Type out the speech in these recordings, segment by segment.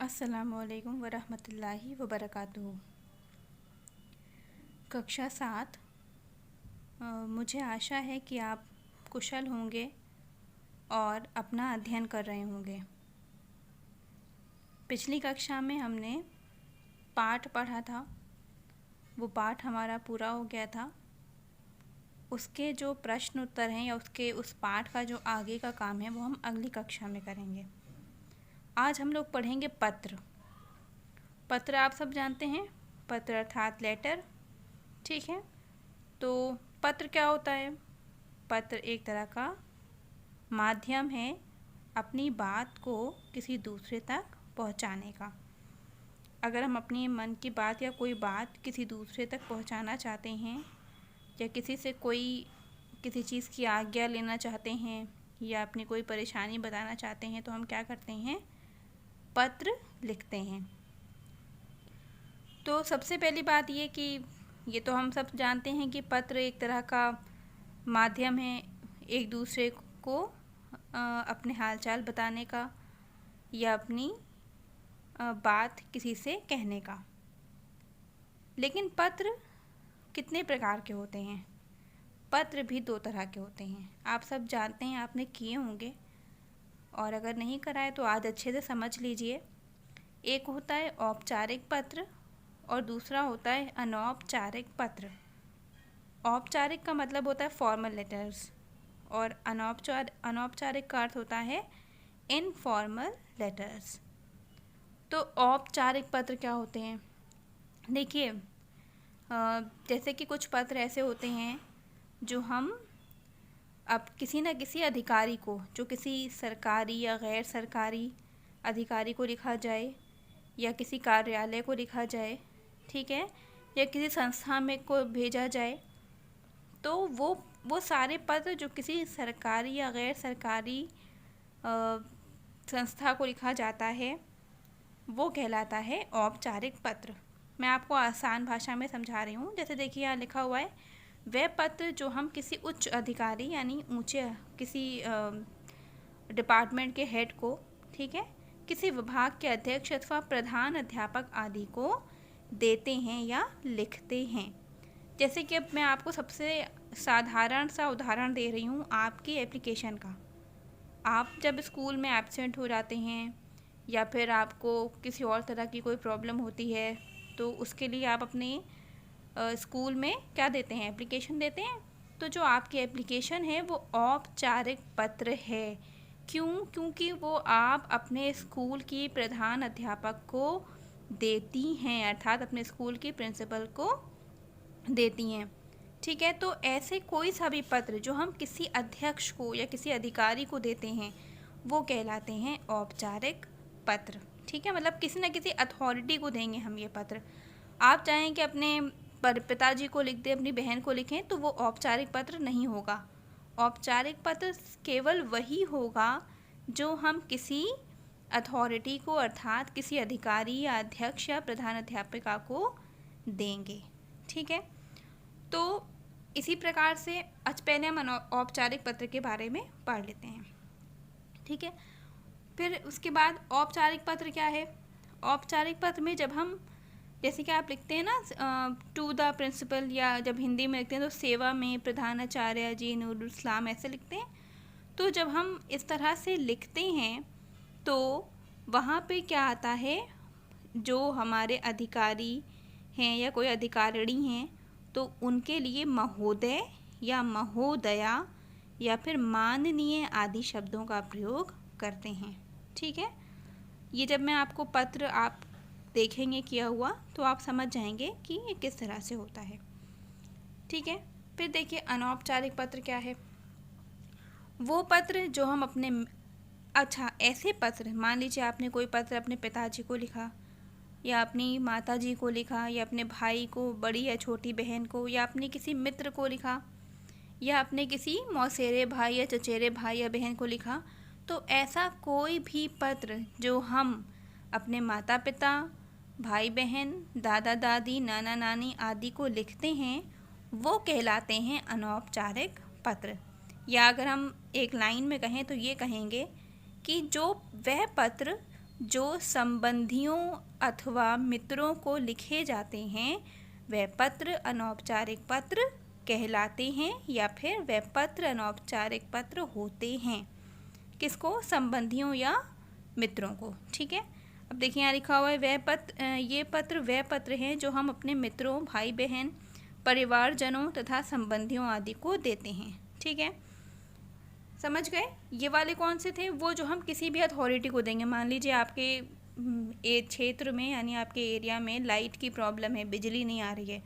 अस्सलामुअलैकुम वरहमतुल्लाहि वबरकातुहू। कक्षा 7। मुझे आशा है कि आप कुशल होंगे और अपना अध्ययन कर रहे होंगे। पिछली कक्षा में हमने पाठ पढ़ा था, वो पाठ हमारा पूरा हो गया था। उसके जो प्रश्न उत्तर हैं या उस पाठ का जो आगे का काम है वो हम अगली कक्षा में करेंगे। आज हम लोग पढ़ेंगे पत्र। पत्र आप सब जानते हैं, पत्र अर्थात लेटर, ठीक है। तो पत्र क्या होता है? पत्र एक तरह का माध्यम है अपनी बात को किसी दूसरे तक पहुंचाने का। अगर हम अपनी मन की बात या कोई बात किसी दूसरे तक पहुंचाना चाहते हैं या किसी से किसी चीज़ की आज्ञा लेना चाहते हैं या अपनी कोई परेशानी बताना चाहते हैं तो हम क्या करते हैं? पत्र लिखते हैं। तो सबसे पहली बात ये कि ये तो हम सब जानते हैं कि पत्र एक तरह का माध्यम है एक दूसरे को अपने हालचाल बताने का या अपनी बात किसी से कहने का। लेकिन पत्र कितने प्रकार के होते हैं? पत्र भी दो तरह के होते हैं। आप सब जानते हैं, आपने किए होंगे, और अगर नहीं कराए तो आज अच्छे से समझ लीजिए। एक होता है औपचारिक पत्र और दूसरा होता है अनौपचारिक पत्र। औपचारिक का मतलब होता है फॉर्मल लेटर्स और अनौपचारिक का अर्थ होता है इनफॉर्मल लेटर्स। तो औपचारिक पत्र क्या होते हैं? देखिए, जैसे कि कुछ पत्र ऐसे होते हैं जो हम अब किसी न किसी अधिकारी को, जो किसी सरकारी या गैर सरकारी अधिकारी को लिखा जाए या किसी कार्यालय को लिखा जाए, ठीक है, या किसी संस्था में को भेजा जाए, तो वो सारे पत्र जो किसी सरकारी या गैर सरकारी संस्था को लिखा जाता है वो कहलाता है औपचारिक पत्र। मैं आपको आसान भाषा में समझा रही हूँ। जैसे देखिए, यहाँ लिखा हुआ है, वह पत्र जो हम किसी उच्च अधिकारी यानी ऊंचे किसी डिपार्टमेंट के हेड को, ठीक है, किसी विभाग के अध्यक्ष अथवा प्रधान अध्यापक आदि को देते हैं या लिखते हैं। जैसे कि अब मैं आपको सबसे साधारण सा उदाहरण दे रही हूँ आपकी एप्लीकेशन का। आप जब स्कूल में एब्सेंट हो जाते हैं या फिर आपको किसी और तरह की कोई प्रॉब्लम होती है तो उसके लिए आप अपने स्कूल में क्या देते हैं? एप्लीकेशन देते हैं। तो जो आपकी एप्लीकेशन है वो औपचारिक पत्र है। क्यों? क्योंकि वो आप अपने स्कूल की प्रधान अध्यापक को देती हैं, अर्थात अपने स्कूल की प्रिंसिपल को देती हैं, ठीक है। तो ऐसे कोई सा भी पत्र जो हम किसी अध्यक्ष को या किसी अधिकारी को देते हैं वो कहलाते हैं औपचारिक पत्र, ठीक है। मतलब किसी न किसी अथॉरिटी को देंगे हम ये पत्र। आप चाहें कि अपने पिताजी को लिख दें, अपनी बहन को लिखें, तो वो औपचारिक पत्र नहीं होगा। औपचारिक पत्र केवल वही होगा जो हम किसी अथॉरिटी को, अर्थात किसी अधिकारी या अध्यक्ष या प्रधान अध्यापिका को देंगे, ठीक है। तो इसी प्रकार से आज पहले हम औपचारिक पत्र के बारे में पढ़ लेते हैं, ठीक है। फिर उसके बाद औपचारिक पत्र क्या है? औपचारिक पत्र में जब हम, जैसे कि आप लिखते हैं ना टू द प्रिंसिपल, या जब हिंदी में लिखते हैं तो सेवा में प्रधानाचार्य जी नूरुल इस्लाम, ऐसे लिखते हैं। तो जब हम इस तरह से लिखते हैं तो वहाँ पे क्या आता है, जो हमारे अधिकारी हैं या कोई अधिकारिणी हैं तो उनके लिए महोदय या महोदया या फिर माननीय आदि शब्दों का प्रयोग करते हैं, ठीक है। ये जब मैं आपको पत्र आप देखेंगे किया हुआ तो आप समझ जाएंगे कि ये किस तरह से होता है, ठीक है। फिर देखिए, अनौपचारिक पत्र क्या है? वो पत्र जो हम अपने, अच्छा, ऐसे पत्र, मान लीजिए आपने कोई पत्र अपने पिताजी को लिखा या अपनी माताजी को लिखा या अपने भाई को, बड़ी या छोटी बहन को, या अपने किसी मित्र को लिखा या अपने किसी मौसेरे भाई या चचेरे भाई या बहन को लिखा, तो ऐसा कोई भी पत्र जो हम अपने माता पिता, भाई बहन, दादा दादी, नाना नानी आदि को लिखते हैं वो कहलाते हैं अनौपचारिक पत्र। या अगर हम एक लाइन में कहें तो ये कहेंगे कि जो वह पत्र जो संबंधियों अथवा मित्रों को लिखे जाते हैं वह पत्र अनौपचारिक पत्र कहलाते हैं या फिर वह पत्र अनौपचारिक पत्र होते हैं। किसको? संबंधियों या मित्रों को। ठीक है, अब देखिए यहाँ लिखा हुआ है ये पत्र वह पत्र हैं जो हम अपने मित्रों, भाई बहन, परिवारजनों तथा संबंधियों आदि को देते हैं। ठीक है, समझ गए? ये वाले कौन से थे? वो जो हम किसी भी अथॉरिटी को देंगे। मान लीजिए आपके क्षेत्र में यानी आपके एरिया में लाइट की प्रॉब्लम है, बिजली नहीं आ रही है,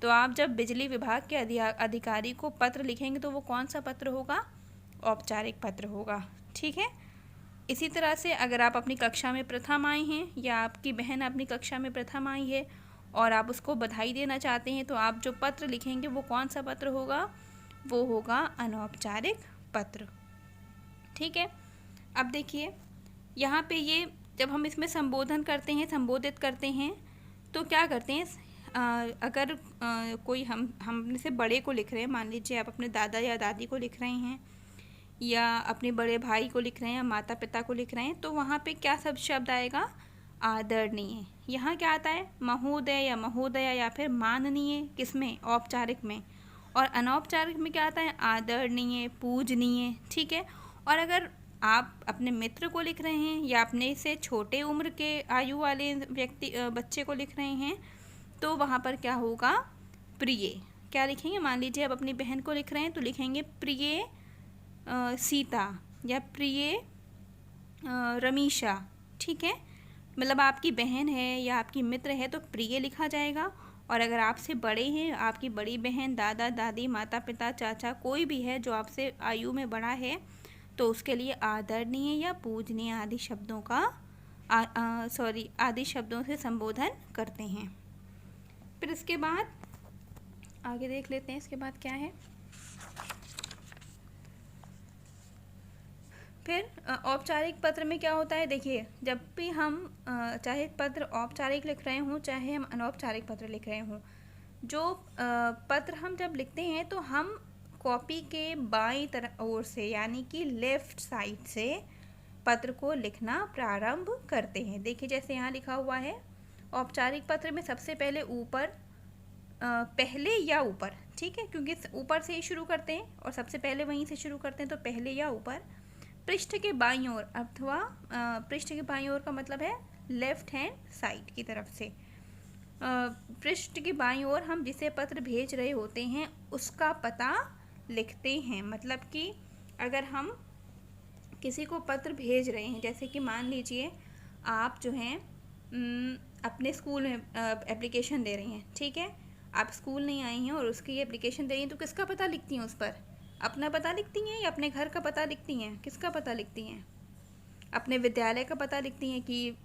तो आप जब बिजली विभाग के अधिकारी को पत्र लिखेंगे तो वो कौन सा पत्र होगा? औपचारिक पत्र होगा। ठीक है, इसी तरह से अगर आप अपनी कक्षा में प्रथम आए हैं या आपकी बहन अपनी कक्षा में प्रथम आई है और आप उसको बधाई देना चाहते हैं तो आप जो पत्र लिखेंगे वो कौन सा पत्र होगा? वो होगा अनौपचारिक पत्र। ठीक है, अब देखिए यहाँ पे ये जब हम इसमें संबोधित करते हैं तो क्या करते हैं? अगर कोई हम से बड़े को लिख रहे हैं, मान लीजिए आप अपने दादा या दादी को लिख रहे हैं या अपने बड़े भाई को लिख रहे हैं या माता पिता को लिख रहे हैं, तो वहाँ पे क्या सब शब्द आएगा? आदरणीय। यहाँ क्या आता है? महोदय या महोदया या फिर माननीय। किसमें? औपचारिक में। और अनौपचारिक में क्या आता है? आदरणीय, पूजनीय। ठीक है, और अगर आप अपने मित्र को लिख रहे हैं या अपने से छोटे उम्र के आयु वाले बच्चे को लिख रहे हैं तो वहाँ पर क्या होगा? प्रिय। क्या लिखेंगे? मान लीजिए आप अपनी बहन को लिख रहे हैं तो लिखेंगे प्रिय सीता या प्रिय रमीशा। ठीक है, मतलब आपकी बहन है या आपकी मित्र है तो प्रिय लिखा जाएगा। और अगर आपसे बड़े हैं, आपकी बड़ी बहन, दादा दादी, माता पिता, चाचा, कोई भी है जो आपसे आयु में बड़ा है तो उसके लिए आदरणीय या पूजनीय आदि शब्दों का आदि शब्दों से संबोधन करते हैं। फिर इसके बाद आगे देख लेते हैं, इसके बाद क्या है। फिर औपचारिक पत्र में क्या होता है? देखिए, जब भी हम चाहे पत्र औपचारिक लिख रहे हों चाहे हम अनौपचारिक पत्र लिख रहे हों, जो पत्र हम जब लिखते हैं तो हम कॉपी के बाईं तरफ ओर से यानी कि लेफ़्ट साइड से पत्र को लिखना प्रारंभ करते हैं। देखिए जैसे यहाँ लिखा हुआ है, औपचारिक पत्र में सबसे पहले ऊपर, पहले या ऊपर, ठीक है, क्योंकि ऊपर से ही शुरू करते हैं और सबसे पहले वहीं से शुरू करते हैं, तो पहले या ऊपर, पृष्ठ के बाईं ओर अथवा पृष्ठ के बाईं ओर का मतलब है लेफ्ट हैंड साइड की तरफ से, पृष्ठ की बाईं ओर हम जिसे पत्र भेज रहे होते हैं उसका पता लिखते हैं। मतलब कि अगर हम किसी को पत्र भेज रहे हैं, जैसे कि मान लीजिए आप जो हैं अपने स्कूल में एप्लीकेशन दे रही हैं, ठीक है, आप स्कूल नहीं आई हैं और उसकी एप्लीकेशन दे रही हैं, तो किसका पता लिखती हैं? उस पर अपना पता लिखती हैं या अपने घर का पता लिखती हैं? किसका पता लिखती हैं? अपने विद्यालय का पता लिखती हैं कि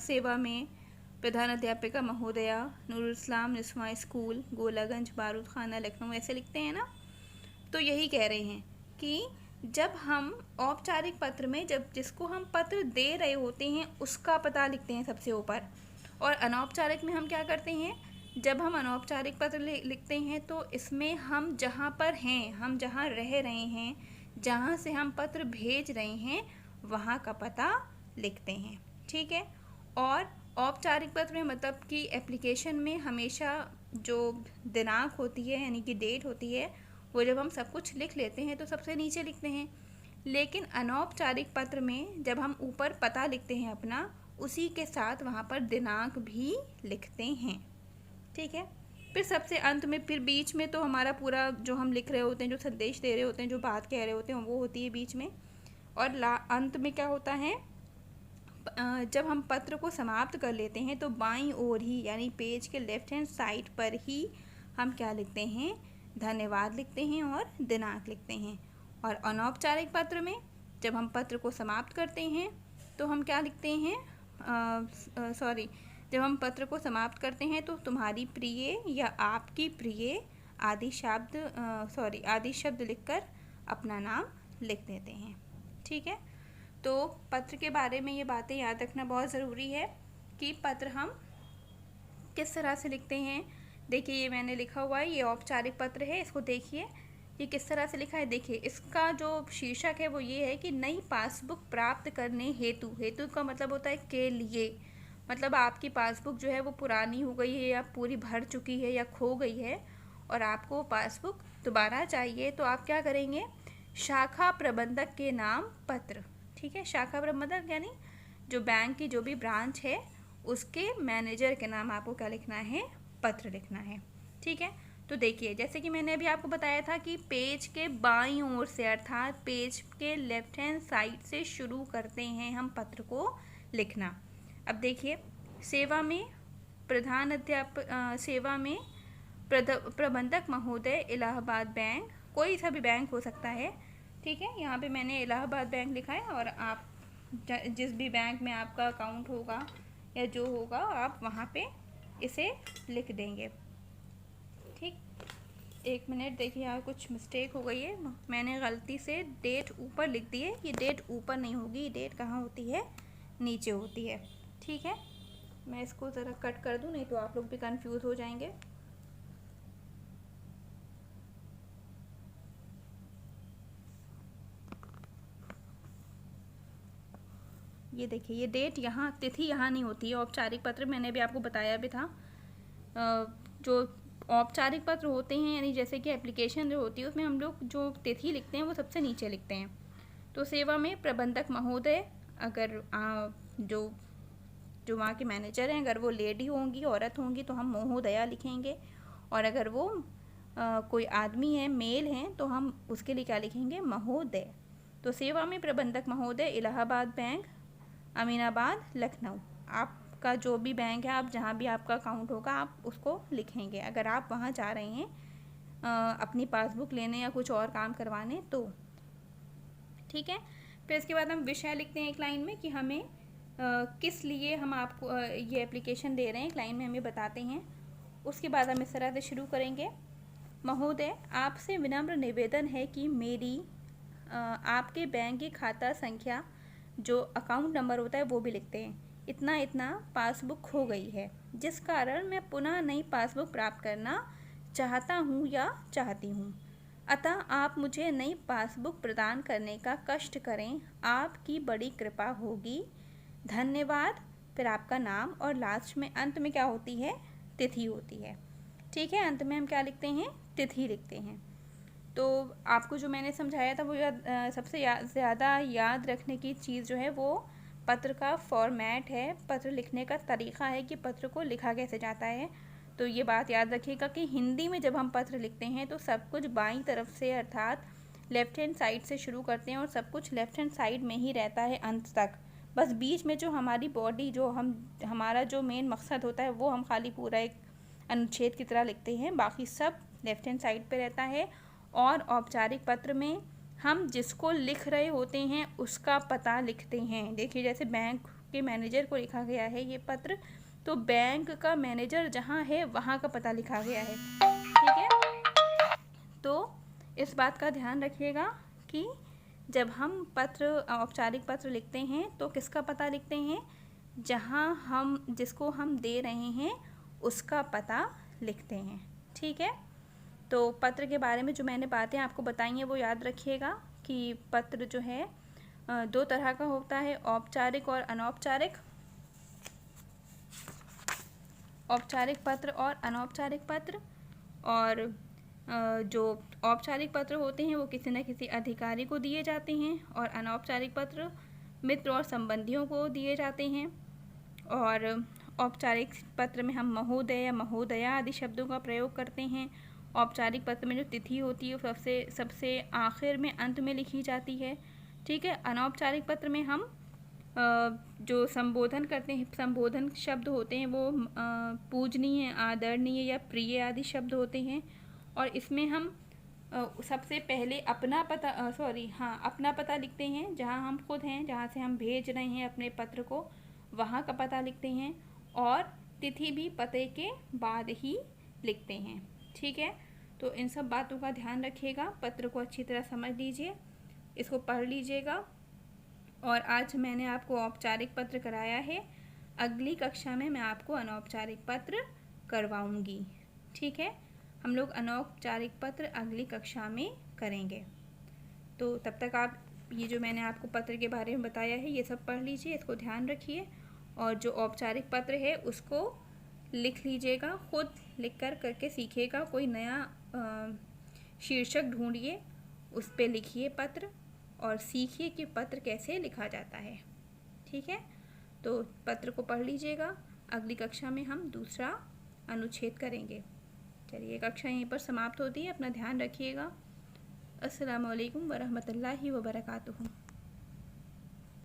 सेवा में प्रधान अध्यापिका महोदया नूरुल इस्लाम निस्वा स्कूल गोलागंज बारूद खाना लखनऊ, ऐसे लिखते हैं ना। तो यही कह रहे हैं कि जब हम औपचारिक पत्र में जब जिसको हम पत्र दे रहे होते हैं उसका पता लिखते हैं सबसे ऊपर, और अनौपचारिक में हम क्या करते हैं, जब हम अनौपचारिक पत्र लिखते हैं तो इसमें हम जहाँ पर हैं, हम जहाँ रह रहे हैं, जहाँ से हम पत्र भेज रहे हैं वहाँ का पता लिखते हैं। ठीक है, और औपचारिक पत्र में मतलब कि एप्लीकेशन में हमेशा जो दिनांक होती है यानी कि डेट होती है वो जब हम सब कुछ लिख लेते हैं तो सबसे नीचे लिखते हैं, लेकिन अनौपचारिक पत्र में जब हम ऊपर पता लिखते हैं अपना, उसी के साथ वहाँ पर दिनांक भी लिखते हैं। ठीक है, फिर सबसे अंत में, फिर बीच में तो हमारा पूरा जो हम लिख रहे होते हैं, जो संदेश दे रहे होते हैं, जो बात कह रहे होते हैं वो होती है बीच में, और अंत में क्या होता है, जब हम पत्र को समाप्त कर लेते हैं तो बाईं ओर ही यानी पेज के लेफ्ट हैंड साइड पर ही हम क्या लिखते हैं, धन्यवाद लिखते हैं और दिनांक लिखते हैं। और अनौपचारिक पत्र में जब हम पत्र को समाप्त करते हैं तो हम क्या लिखते हैं, जब हम पत्र को समाप्त करते हैं तो तुम्हारी प्रिय या आपकी प्रिय आदि शब्द लिखकर अपना नाम लिख देते हैं। ठीक है, तो पत्र के बारे में ये बातें याद रखना बहुत ज़रूरी है कि पत्र हम किस तरह से लिखते हैं। देखिए ये मैंने लिखा हुआ है, ये औपचारिक पत्र है, इसको देखिए ये किस तरह से लिखा है देखिए, इसका जो शीर्षक है वो ये है कि नई पासबुक प्राप्त करने हेतु, हेतु का मतलब होता है के लिए, मतलब आपकी पासबुक जो है वो पुरानी हो गई है या पूरी भर चुकी है या खो गई है और आपको पासबुक दोबारा चाहिए, तो आप क्या करेंगे, शाखा प्रबंधक के नाम पत्र, ठीक है, शाखा प्रबंधक यानी जो बैंक की जो भी ब्रांच है उसके मैनेजर के नाम आपको क्या लिखना है, पत्र लिखना है, ठीक है। तो देखिए जैसे कि मैंने अभी आपको बताया था कि पेज के बाईं ओर से अर्थात पेज के लेफ्ट हैंड साइड से शुरू करते हैं हम पत्र को लिखना। अब देखिए, सेवा में प्रधान अध्यापक, सेवा में प्रबंधक महोदय इलाहाबाद बैंक, कोई सा भी बैंक हो सकता है, ठीक है। यहाँ पे मैंने इलाहाबाद बैंक लिखा है और आप जिस भी बैंक में आपका अकाउंट होगा या जो होगा आप वहाँ पे इसे लिख देंगे, ठीक। एक मिनट, देखिए यहाँ कुछ मिस्टेक हो गई है, मैंने गलती से डेट ऊपर लिख दी है, ये डेट ऊपर नहीं होगी, डेट कहाँ होती है, नीचे होती है, ठीक है। मैं इसको ज़रा कट कर दूँ, नहीं तो आप लोग भी कंफ्यूज हो जाएंगे। ये देखिए, ये डेट यहाँ, तिथि यहाँ नहीं होती है। औपचारिक पत्र मैंने भी आपको बताया भी था, जो औपचारिक पत्र होते हैं यानी जैसे कि एप्लीकेशन जो होती है उसमें हम लोग जो तिथि लिखते हैं वो सबसे नीचे लिखते हैं। तो सेवा में प्रबंधक महोदय, अगर जो वहाँ के मैनेजर हैं अगर वो लेडी होंगी, औरत होंगी, तो हम महोदया लिखेंगे, और अगर वो कोई आदमी है, मेल हैं, तो हम उसके लिए क्या लिखेंगे, महोदय। तो सेवा में प्रबंधक महोदय इलाहाबाद बैंक, अमीनाबाद, लखनऊ, आपका जो भी बैंक है, आप जहाँ भी आपका अकाउंट होगा आप उसको लिखेंगे अगर आप वहाँ जा रहे हैं अपनी पासबुक लेने या कुछ और काम करवाने तो, ठीक है। फिर इसके बाद हम विषय लिखते हैं एक लाइन में कि हमें किस लिए हम आपको ये एप्लीकेशन दे रहे हैं, एक लाइन में हमें बताते हैं। उसके बाद हम इस तरह से शुरू करेंगे, महोदय आपसे विनम्र निवेदन है कि मेरी आपके बैंक की खाता संख्या, जो अकाउंट नंबर होता है वो भी लिखते हैं, इतना इतना पासबुक खो गई है, जिस कारण मैं पुनः नई पासबुक प्राप्त करना चाहता हूँ या चाहती हूँ, अतः आप मुझे नई पासबुक प्रदान करने का कष्ट करें, आपकी बड़ी कृपा होगी, धन्यवाद। फिर आपका नाम और लास्ट में अंत में क्या होती है, तिथि होती है, ठीक है। अंत में हम क्या लिखते हैं, तिथि लिखते हैं। तो आपको जो मैंने समझाया था वो सबसे ज़्यादा याद रखने की चीज़ जो है वो पत्र का फॉर्मेट है, पत्र लिखने का तरीक़ा है कि पत्र को लिखा कैसे जाता है। तो ये बात याद रखिएगा कि हिंदी में जब हम पत्र लिखते हैं तो सब कुछ बाईं तरफ से अर्थात लेफ़्ट हैंड साइड से शुरू करते हैं और सब कुछ लेफ़्ट हैंड साइड में ही रहता है अंत तक। बस बीच में जो हमारी बॉडी, जो हमारा जो मेन मकसद होता है वो हम खाली पूरा एक अनुच्छेद की तरह लिखते हैं, बाकी सब लेफ़्ट हैंड साइड पे रहता है। और औपचारिक पत्र में हम जिसको लिख रहे होते हैं उसका पता लिखते हैं। देखिए जैसे बैंक के मैनेजर को लिखा गया है ये पत्र, तो बैंक का मैनेजर जहाँ है वहाँ का पता लिखा गया है, ठीक है। तो इस बात का ध्यान रखिएगा कि जब हम पत्र, औपचारिक पत्र लिखते हैं तो किसका पता लिखते हैं, जहाँ हम जिसको हम दे रहे हैं उसका पता लिखते हैं, ठीक है। तो पत्र के बारे में जो मैंने बातें आपको बताई हैं वो याद रखिएगा कि पत्र जो है दो तरह का होता है, औपचारिक और अनौपचारिक, औपचारिक पत्र और अनौपचारिक पत्र। और जो औपचारिक पत्र होते हैं वो किसी न किसी अधिकारी को दिए जाते हैं और अनौपचारिक पत्र मित्र और संबंधियों को दिए जाते हैं। और औपचारिक पत्र में हम महोदय या महोदया आदि शब्दों का प्रयोग करते हैं। औपचारिक पत्र में जो तिथि होती है वो सबसे आखिर में, अंत में लिखी जाती है, ठीक है। अनौपचारिक पत्र में हम जो संबोधन करते हैं, संबोधन शब्द होते हैं वो पूजनीय, आदरणीय या प्रिय आदि शब्द होते हैं। और इसमें हम सबसे पहले अपना पता लिखते हैं, जहाँ हम खुद हैं, जहाँ से हम भेज रहे हैं अपने पत्र को, वहाँ का पता लिखते हैं। और तिथि भी पते के बाद ही लिखते हैं, ठीक है। तो इन सब बातों का ध्यान रखिएगा, पत्र को अच्छी तरह समझ लीजिए, इसको पढ़ लीजिएगा। और आज मैंने आपको औपचारिक पत्र कराया है, अगली कक्षा में मैं आपको अनौपचारिक पत्र करवाऊंगी, ठीक है। हम लोग अनौपचारिक पत्र अगली कक्षा में करेंगे। तो तब तक आप ये जो मैंने आपको पत्र के बारे में बताया है ये सब पढ़ लीजिए, इसको ध्यान रखिए, और जो औपचारिक पत्र है उसको लिख लीजिएगा, खुद लिख कर करके सीखिएगा। कोई नया शीर्षक ढूंढिए, उस पे लिखिए पत्र, और सीखिए कि पत्र कैसे लिखा जाता है। ठीक है, तो पत्र को पढ़ लीजिएगा। अगली कक्षा में हम दूसरा अनुच्छेद करेंगे। चलिए, कक्षा यहीं पर समाप्त होती है। अपना ध्यान रखिएगा। अस्सलामु अलैकुम वरहमतुल्लाहि वबरकातुहू।